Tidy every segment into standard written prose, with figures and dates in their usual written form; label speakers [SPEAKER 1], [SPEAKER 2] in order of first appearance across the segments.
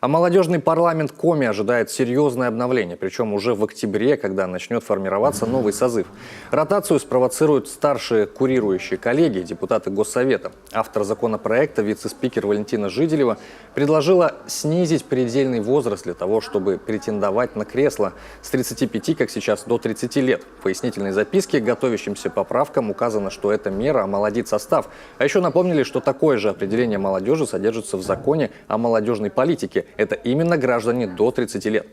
[SPEAKER 1] А молодежный парламент Коми ожидает серьезное обновление, причем уже в октябре, когда начнет формироваться новый созыв. Ротацию спровоцируют старшие курирующие коллеги, депутаты Госсовета. Автор законопроекта, вице-спикер Валентина Жиделева, предложила снизить предельный возраст для того, чтобы претендовать на кресло с 35, как сейчас, до 30 лет. В пояснительной записке к готовящимся поправкам указано, что эта мера омолодит состав. А еще напомнили, что такое же определение молодежи содержится в законе о молодежной политике. Это именно граждане до 30 лет.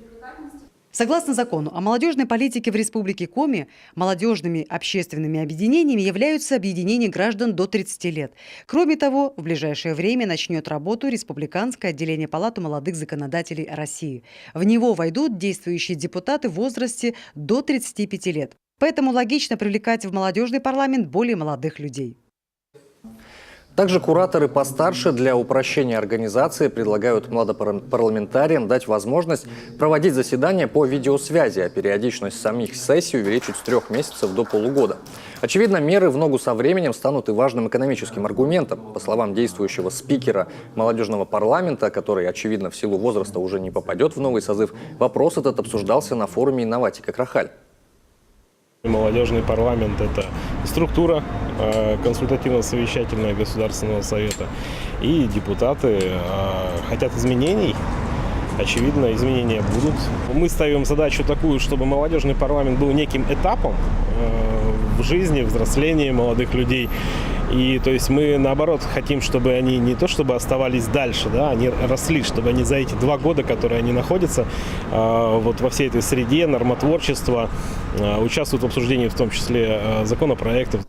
[SPEAKER 2] Согласно закону о молодежной политике в Республике Коми, молодежными общественными объединениями являются объединения граждан до 30 лет. Кроме того, в ближайшее время начнет работу Республиканское отделение Палаты молодых законодателей России. В него войдут действующие депутаты в возрасте до 35 лет. Поэтому логично привлекать в молодежный парламент более молодых людей.
[SPEAKER 1] Также кураторы постарше для упрощения организации предлагают младопарламентариям дать возможность проводить заседания по видеосвязи, а периодичность самих сессий увеличить с 3 месяцев до полугода. Очевидно, меры в ногу со временем станут и важным экономическим аргументом. По словам действующего спикера молодежного парламента, который, очевидно, в силу возраста уже не попадет в новый созыв, вопрос этот обсуждался на форуме «Инноватика Крахаль».
[SPEAKER 3] Молодежный парламент – это структура консультативно-совещательного Государственного совета. И депутаты хотят изменений. Очевидно, изменения будут. Мы ставим задачу такую, чтобы молодежный парламент был неким этапом в жизни, взрослении молодых людей. И то есть мы, наоборот, хотим, чтобы они не то чтобы оставались дальше, да, они росли, чтобы они за эти 2 года, которые они находятся вот во всей этой среде нормотворчества, участвуют в обсуждении, в том числе законопроектов.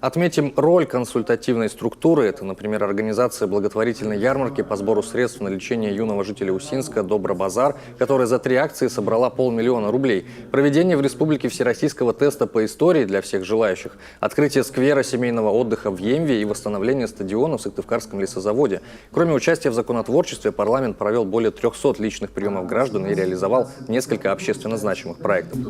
[SPEAKER 1] Отметим роль консультативной структуры. Это, например, организация благотворительной ярмарки по сбору средств на лечение юного жителя Усинска «Добробазар», которая за 3 акции собрала 500 000 рублей. Проведение в республике всероссийского теста по истории для всех желающих. Открытие сквера семейного отдыха в Емве и восстановление стадиона в Сыктывкарском лесозаводе. Кроме участия в законотворчестве, парламент провел более 300 личных приемов граждан и реализовал несколько общественно значимых проектов.